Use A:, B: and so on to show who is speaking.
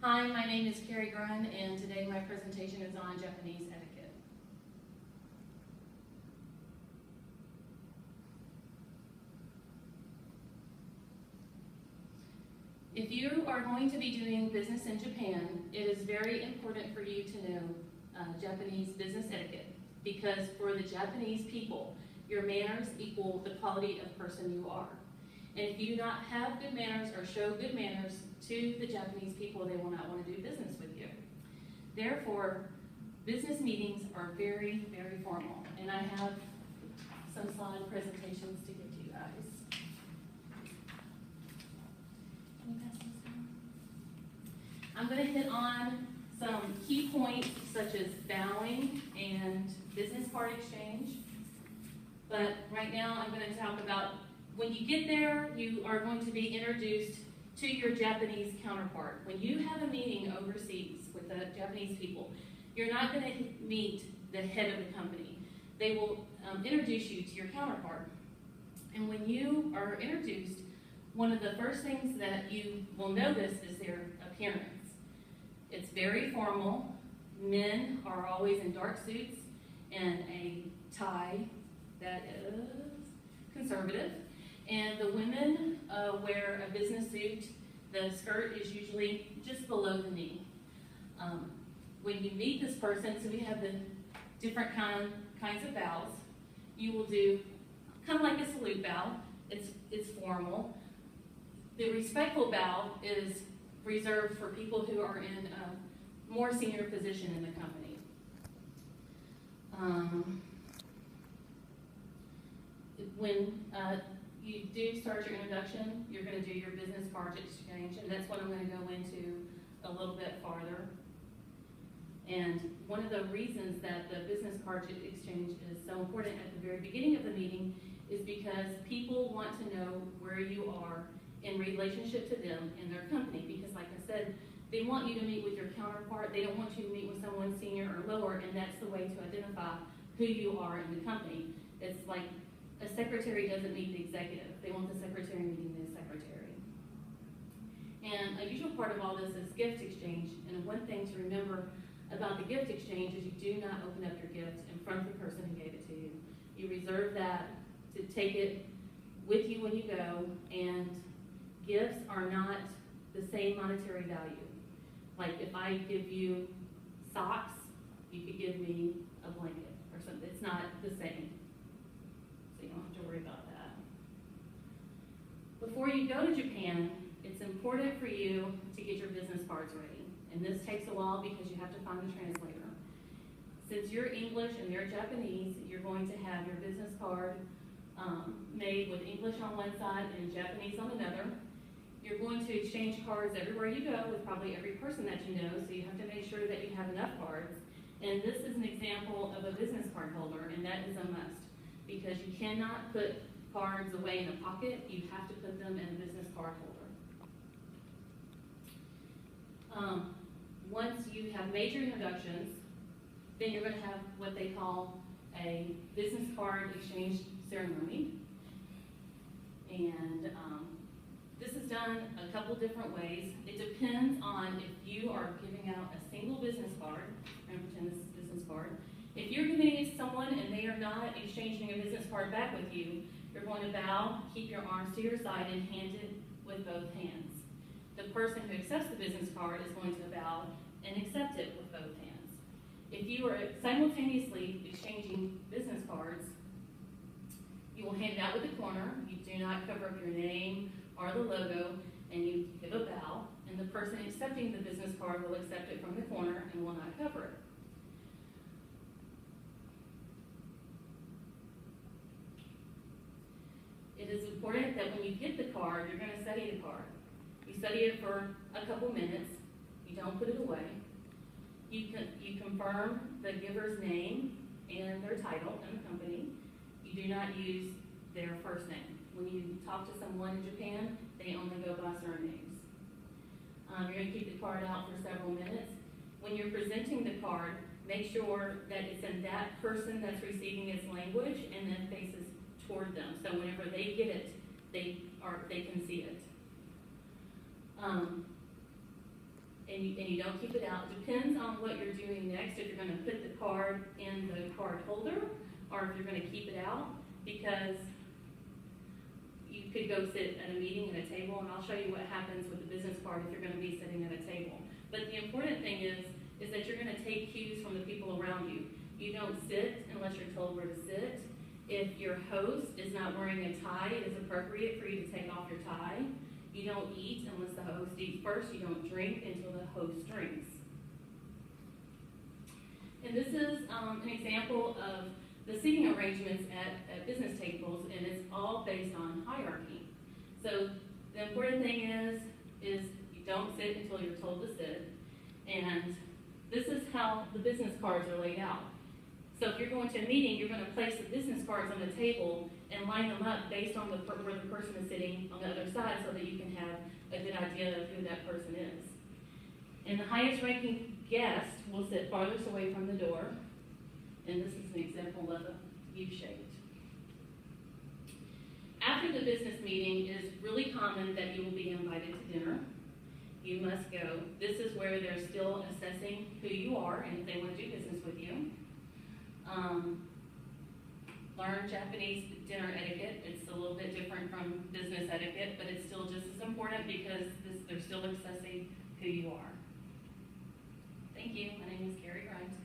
A: Hi, my name is Carrie Grun, and today my presentation is on Japanese etiquette. If you are going to be doing business in Japan, it is very important for you to know Japanese business etiquette, because for the Japanese people, your manners equal the quality of person you are. And if you do not have good manners or show good manners to the Japanese people, they will not want to do business with you. Therefore, business meetings are very, very formal. And I have some slide presentations to give to you guys. Can you pass those down? I'm going to hit on some key points such as bowing and business card exchange. But right now I'm going to talk about when you get there, you are going to be introduced to your Japanese counterpart. When you have a meeting overseas with the Japanese people, you're not going to meet the head of the company. They will introduce you to your counterpart. And when you are introduced, one of the first things that you will notice is their appearance. It's very formal. Men are always in dark suits and a tie that is conservative. And the women wear a business suit. The skirt is usually just below the knee. When you meet this person, so we have the different kinds of bows. You will do kind of like a salute bow. It's formal. The respectful bow is reserved for people who are in a more senior position in the company. When you do start your introduction, you're going to do your business card exchange, and that's what I'm going to go into a little bit farther. And one of the reasons that the business card exchange is so important at the very beginning of the meeting is because people want to know where you are in relationship to them and their company, because like I said, they want you to meet with your counterpart. They don't want you to meet with someone senior or lower, and that's the way to identify who you are in the company. It's like a secretary doesn't meet the executive. They want the secretary meeting the secretary. And a usual part of all this is gift exchange. And one thing to remember about the gift exchange is you do not open up your gift in front of the person who gave it to you. You reserve that to take it with you when you go, and gifts are not the same monetary value. Like if I give you socks, you could give me a blanket or something. It's not the same. You don't have to worry about that. Before you go to Japan, it's important for you to get your business cards ready. And this takes a while because you have to find a translator. Since you're English and they're Japanese, you're going to have your business card made with English on one side and Japanese on another. You're going to exchange cards everywhere you go with probably every person that you know, so you have to make sure that you have enough cards. And this is an example of a business card holder, and that is a must, because you cannot put cards away in a pocket. You have to put them in a business card holder. Once you have made your introductions, then you're going to have what they call a business card exchange ceremony. And this is done a couple different ways. It depends on if you are giving out a single business card. I'm going to pretend this is a business card. If you're giving it to someone and they are not exchanging a business card back with you, you're going to bow, keep your arms to your side, and hand it with both hands. The person who accepts the business card is going to bow and accept it with both hands. If you are simultaneously exchanging business cards, you will hand it out with the corner. You do not cover up your name or the logo, and you give a bow, and the person accepting the business card will accept it from the corner and will not cover it. It is important that when you get the card, you're going to study the card. You study it for a couple minutes. You don't put it away. You confirm the giver's name and their title in the company. You do not use their first name. When you talk to someone in Japan, they only go by surnames. You're going to keep the card out for several minutes. When you're presenting the card, make sure that it's in that person that's receiving its language and then faces toward them. So whenever they get it, they can see it. and you don't keep it out. It depends on what you're doing next, if you're gonna put the card in the card holder, or if you're gonna keep it out, because you could go sit at a meeting at a table, and I'll show you what happens with the business card if you're gonna be sitting at a table. But the important thing is that you're gonna take cues from the people around you. You don't sit unless you're told where to sit. If your host is not wearing a tie, it is appropriate for you to take off your tie. You don't eat unless the host eats first. You don't drink until the host drinks. And this is an example of the seating arrangements at business tables, and it's all based on hierarchy. So the important thing is you don't sit until you're told to sit, and this is how the business cards are laid out. So if you're going to a meeting, you're going to place the business cards on the table and line them up based on where the person is sitting on the other side, so that you can have a good idea of who that person is. And the highest ranking guest will sit farthest away from the door, and this is an example of a U-shaped. After the business meeting, it is really common that you will be invited to dinner. You must go. This is where they're still assessing who you are and if they want to do business with you. Learn Japanese dinner etiquette. It's a little bit different from business etiquette, but it's still just as important because they're still assessing who you are. Thank you. My name is Carrie Grimes.